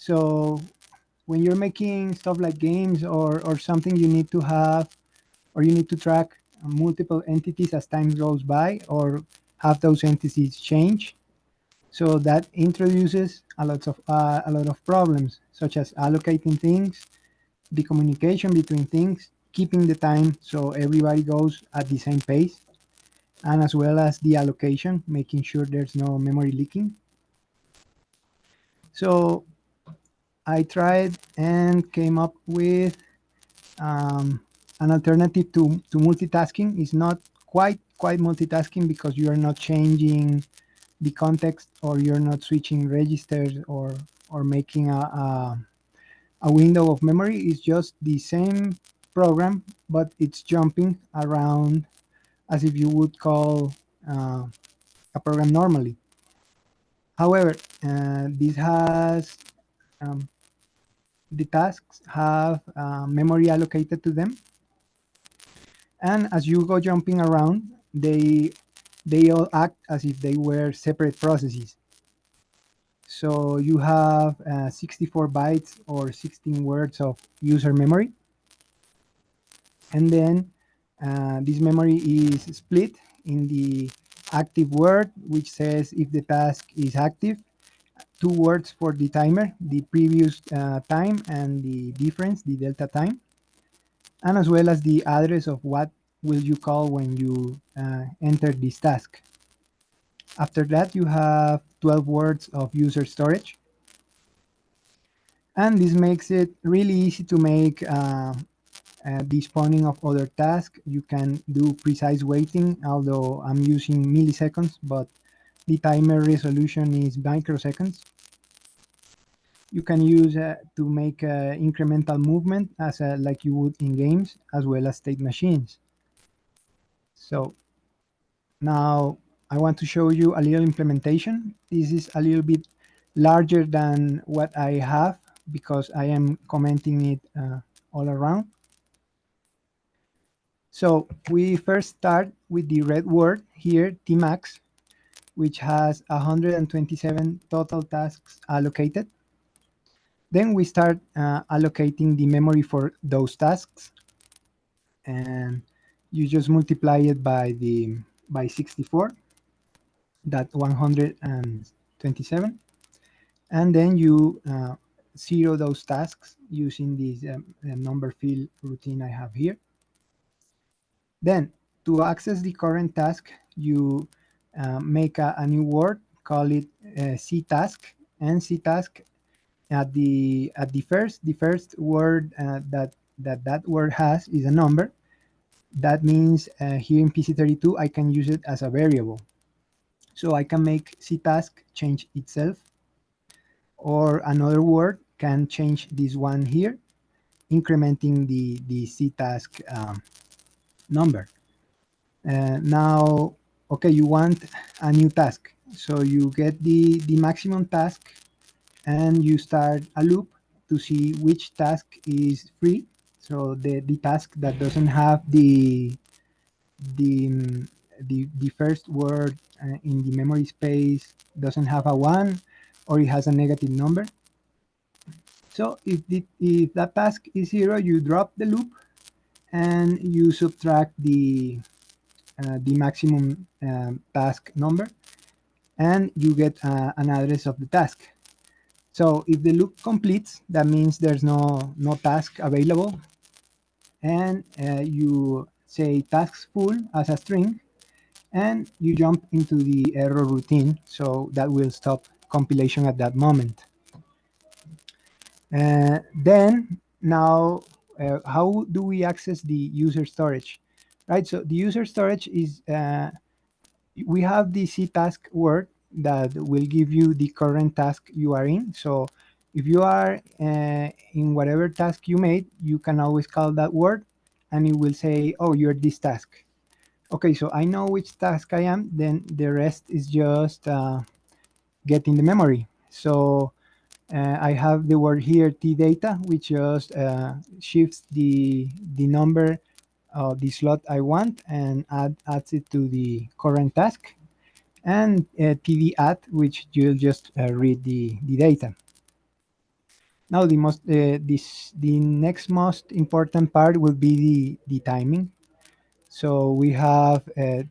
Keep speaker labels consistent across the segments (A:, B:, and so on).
A: So when you're making stuff like games or something, you need to have, or you need to track multiple entities as time goes by, or have those entities change. So that introduces a lot of problems, such as allocating things, the communication between things, keeping the time so everybody goes at the same pace, and as well as the allocation, making sure there's no memory leaking. So I tried and came up with an alternative to multitasking. Is not quite multitasking, because you are not changing the context, or you're not switching registers, or making a window of memory. It's just the same program, but it's jumping around as if you would call uh, a program normally. However, this has um, the tasks have memory allocated to them, and as you go jumping around, they all act as if they were separate processes. So you have 64 bytes or 16 words of user memory, and then this memory is split in the active word, which says if the task is active, 2 words for the timer, the previous time and the difference, the delta time, and as well as the address of what will you call when you enter this task. After that, you have 12 words of user storage, and this makes it really easy to make the spawning of other tasks. You can do precise waiting, although I'm using milliseconds, but the timer resolution is microseconds. You can use to make incremental movement as like you would in games, as well as state machines. So now I want to show you a little implementation. This is a little bit larger than what I have, because I am commenting it all around. So we first start with the red word here, Tmax, which has 127 total tasks allocated. Then we start allocating the memory for those tasks, and you just multiply it by 64, that 127, and then you zero those tasks using this number fill routine I have here. Then to access the current task, you make a new word, call it ctask, and ctask at the first word that word has is a number. That means here in PC32 I can use it as a variable. So I can make ctask change itself, or another word can change this one here, incrementing the ctask number. Now, okay, you want a new task. So you get the maximum task, and you start a loop to see which task is free. So the task that doesn't have the the first word in the memory space doesn't have a 1, or it has a negative number. So if that task is 0, you drop the loop and you subtract the maximum task number, and you get an address of the task. So if the loop completes, that means there's no task available, and you say tasks full as a string, and you jump into the error routine, so that will stop compilation at that moment. Then now, how do we access the user storage? Right, so the user storage is, we have the ctask word that will give you the current task you are in. So if you are in whatever task you made, you can always call that word, and it will say, oh, you're this task. Okay, so I know which task I am, then the rest is just getting the memory. So I have the word here, tdata, which just shifts the number of the slot I want, and adds it to the current task, and td add, which you'll just read the data. Now the next most important part will be the timing. So we have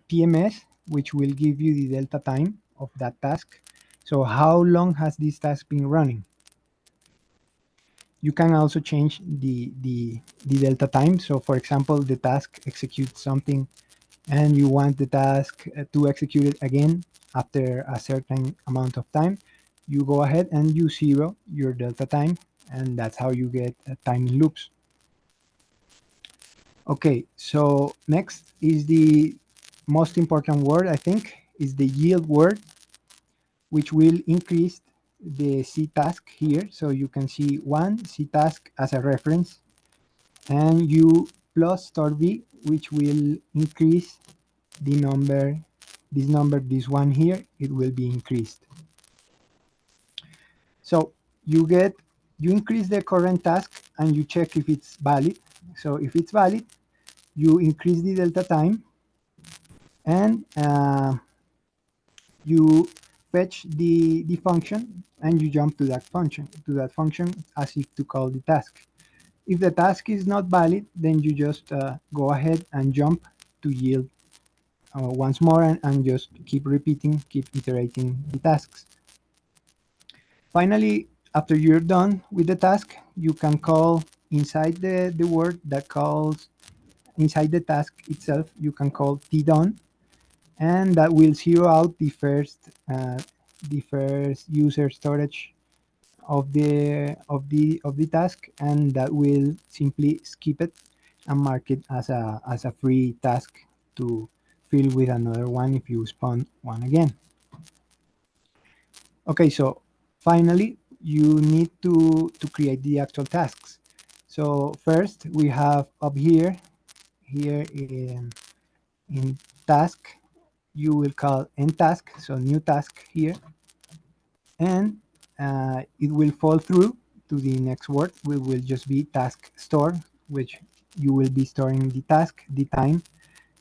A: PMS, which will give you the delta time of that task. So how long has this task been running? You can also change the delta time. So for example, the task executes something and you want the task to execute it again after a certain amount of time. You go ahead and you zero your delta time, and that's how you get timing loops. Okay, so next is the most important word, I think, is the yield word, which will increase the C task here. So you can see one C task as a reference, and U plus star V, which will increase the number, this one here, it will be increased. So you increase the current task and you check if it's valid. So if it's valid, you increase the delta time, and you fetch the function and you jump to that function as if to call the task. If the task is not valid, then you just go ahead and jump to yield once more, and just keep repeating, keep iterating the tasks. Finally, after you're done with the task, you can call inside the word that calls inside the task itself, you can call tdone, and that will zero out the first user storage of the task, and that will simply skip it and mark it as a free task to fill with another one if you spawn one again. Okay, so finally you need to create the actual tasks. So first we have up here in task, you will call end task, so new task here, and it will fall through to the next word. We will just be task store, which you will be storing the task, the time,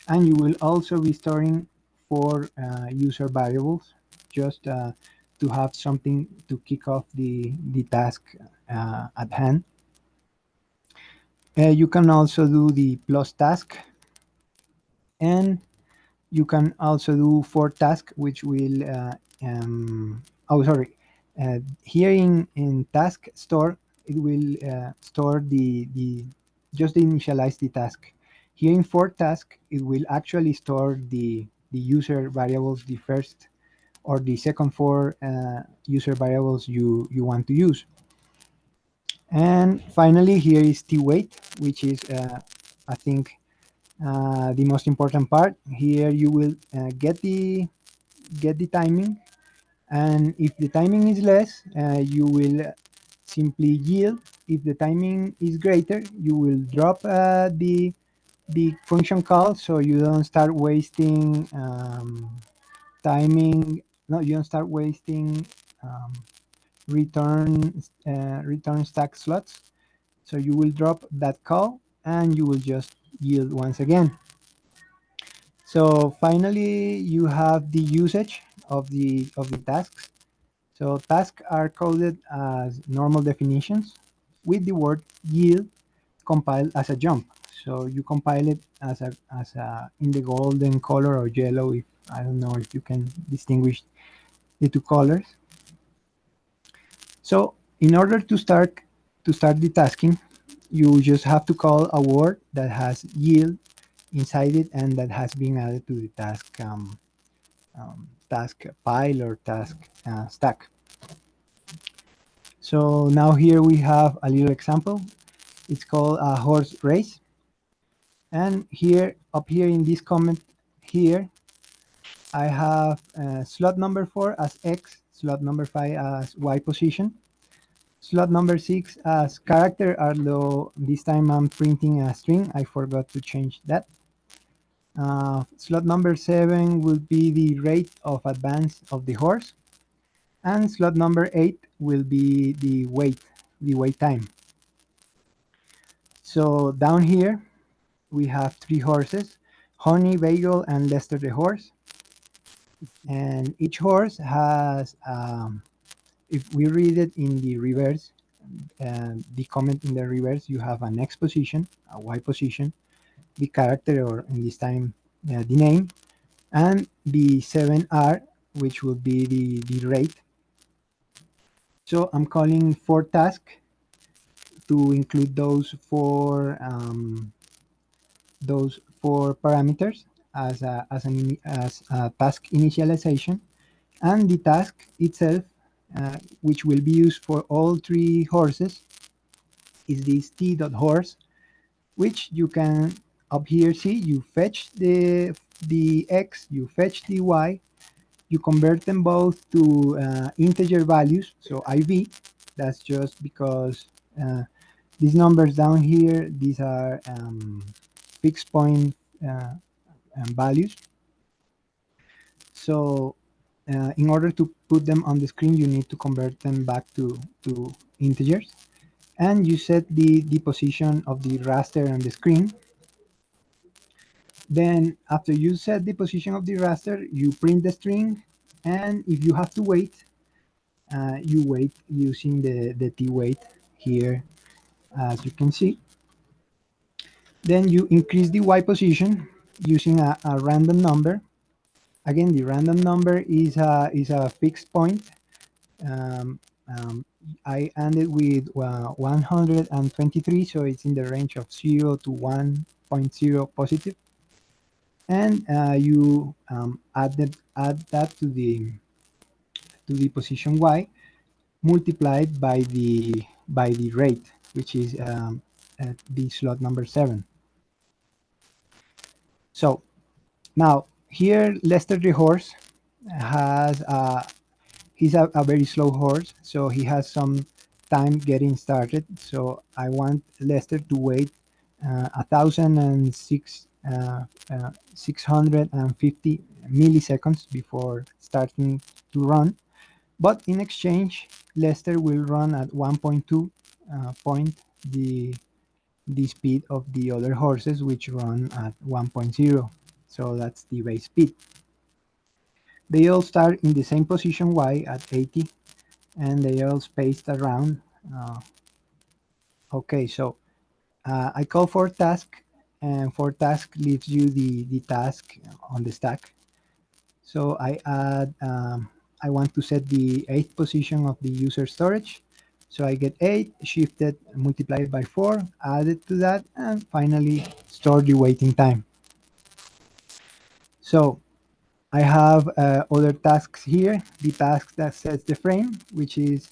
A: and you will also be storing four user variables, just to have something to kick off the task at hand. You can also do the plus task, and you can also do for task, which will oh sorry, here in task store, it will store the just initialize the task. Here in for task, it will actually store the user variables, the first or the second four user variables you want to use. And finally, here is twait, which is I think the most important part. Here you will get the timing, and if the timing is less, you will simply yield. If the timing is greater, you will drop the function call, so you don't start wasting timing. No, you don't start wasting um, return stack slots. So you will drop that call and you will just yield once again. So finally, you have the usage of the tasks. So tasks are coded as normal definitions with the word yield compiled as a jump. So you compile it as a in the golden color or yellow. If I don't know if you can distinguish the two colors. So in order to start the tasking, you just have to call a word that has yield inside it and that has been added to the task pile or task stack. So now here we have a little example. It's called a horse race. And here, up here in this comment here, I have slot number 4 as X, slot number 5 as Y position, slot number 6 as character, although this time I'm printing a string. I forgot to change that. Slot number 7 will be the rate of advance of the horse. And slot number 8 will be the wait time. So down here, we have 3 horses, Honey, Bagel, and Lester the horse. And each horse has, if we read it in the reverse, the comment in the reverse, you have an X position, a Y position, the character, or in this time, the name, and the 7R, which will be the rate. So I'm calling for task to include those four parameters as a task initialization, and the task itself, which will be used for all three horses, is this t.horse, which you can up here see. You fetch the x, you fetch the y, you convert them both to integer values, so IV. That's just because these numbers down here, these are fixed point values. So in order to put them on the screen, you need to convert them back to integers. And you set the position of the raster on the screen. Then after you set the position of the raster, you print the string, and if you have to wait, you wait using the t wait here, as you can see. Then you increase the y position using a random number. Again, the random number is a fixed point. I ended with 123, so it's in the range of 0 to 1.0 positive. And you add that to the position y, multiplied by the rate, which is at the slot number 7. So now here, Lester the horse has he's a very slow horse, so he has some time getting started. So I want Lester to wait 650 milliseconds before starting to run. But in exchange, Lester will run at 1.2 point the speed of the other horses, which run at 1.0. So that's the base speed. They all start in the same position y at 80, and they all spaced around. Okay, so I call for task, and for task leaves you the task on the stack. So I add, I want to set the 8th position of the user storage. So I get 8, shifted, multiplied by 4, added to that, and finally store the waiting time. So I have other tasks here. The task that sets the frame, which is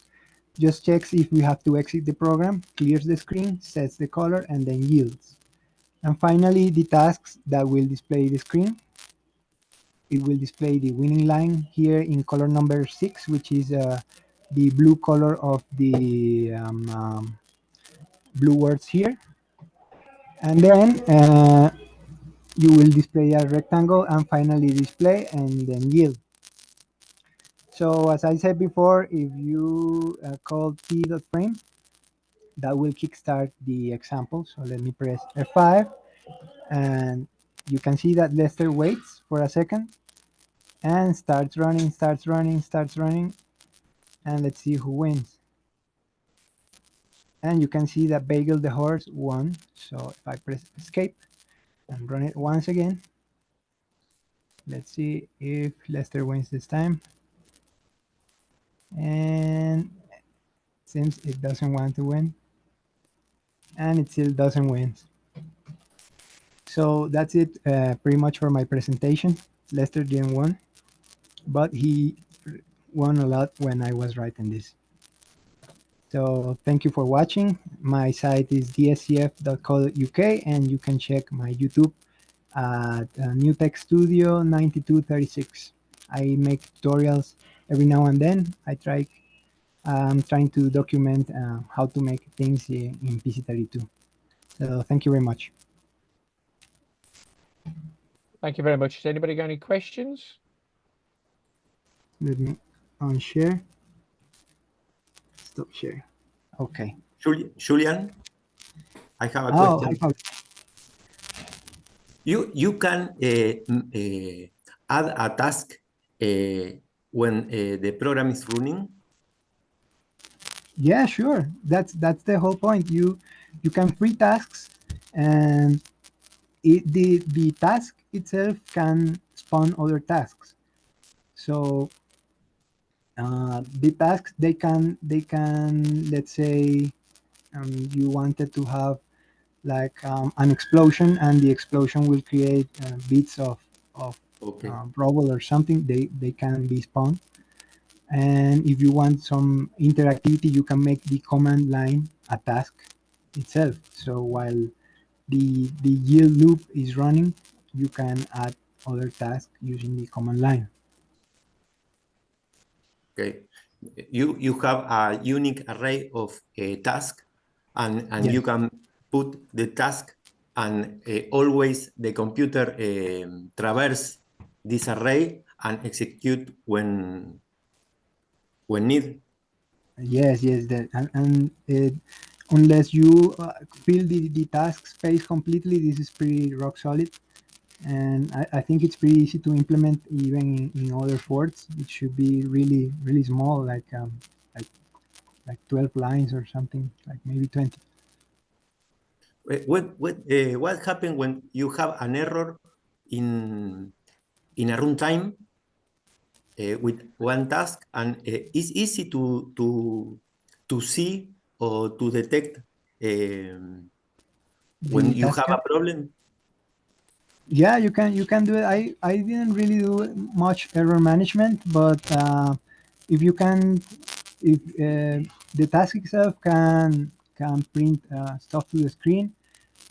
A: just checks if we have to exit the program, clears the screen, sets the color, and then yields. And finally, the tasks that will display the screen. It will display the winning line here in color number 6, which is the blue color of the blue words here. And then you will display a rectangle and finally display and then yield. So as I said before, if you call t.frame, that will kickstart the example. So let me press F5, and you can see that Lester waits for a second and starts running, and let's see who wins. And you can see that Bagel the horse won. So if I press escape and run it once again, let's see if Lester wins this time. And it seems it doesn't want to win, and it still doesn't win. So that's it pretty much for my presentation. Lester didn't win, but he won a lot when I was writing this. So thank you for watching. My site is dscf.co.uk, and you can check my YouTube at New Tech Studio 9236. I make tutorials every now and then. I'm trying to document how to make things in PC32. So thank you very much.
B: Thank you very much. Has anybody got any questions?
A: Let me unshare. Stop share. Okay.
C: Julian, I have a question. You can add a task when the program is running?
A: Yeah, sure. That's the whole point. You can free tasks, and the task itself can spawn other tasks. So the tasks they can let's say you wanted to have like an explosion, and the explosion will create bits of
C: Okay.
A: rubble or something. They can be spawned. And if you want some interactivity, you can make the command line a task itself. So while the yield loop is running, you can add other tasks using the command line.
C: Okay. You have a unique array of tasks, and
A: Yes.
C: you can put the task, and always the computer traverse this array and execute when need.
A: Yes, that, and unless you fill the task space completely, this is pretty rock solid. And I think it's pretty easy to implement even in other ports. It should be really, really small, like 12 lines or something, like maybe 20.
C: What happens when you have an error in a runtime with one task, and it's easy to see or to detect when
A: The
C: you
A: task
C: have a problem?
A: Yeah, you can do it. I didn't really do much error management, but if you can, if the task itself can print stuff to the screen,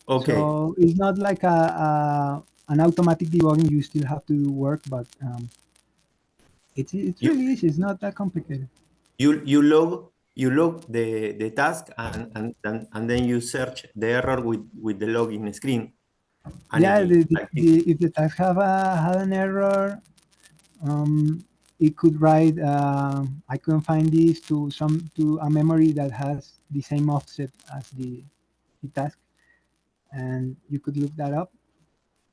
C: Okay.
A: so it's not like a an automatic debugging. You still have to do work, but it's
C: You
A: really easy. It's not that complicated.
C: you log the task, and then you search the error with the login screen. And
A: Yeah,
C: I think,
A: if the task had an error, it could write I couldn't find this to a memory that has the same offset as the task, and you could look that up.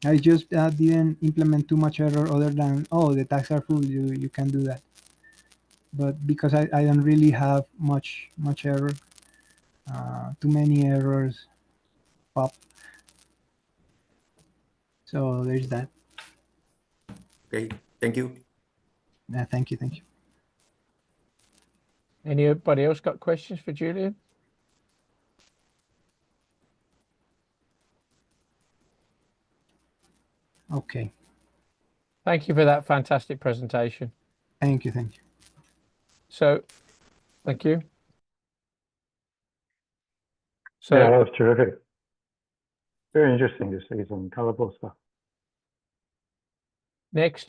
A: I just didn't implement too much error other than, oh, the tasks are full, you can do that. But because I don't really have much error, too many errors pop, so there's that.
C: okay, thank you.
A: Thank you.
B: Anybody else got questions for Julian?
A: Okay.
B: Thank you for that fantastic presentation.
A: Thank you.
B: So, thank you. So,
D: yeah, that was terrific. Very interesting to see some colorful stuff.
B: next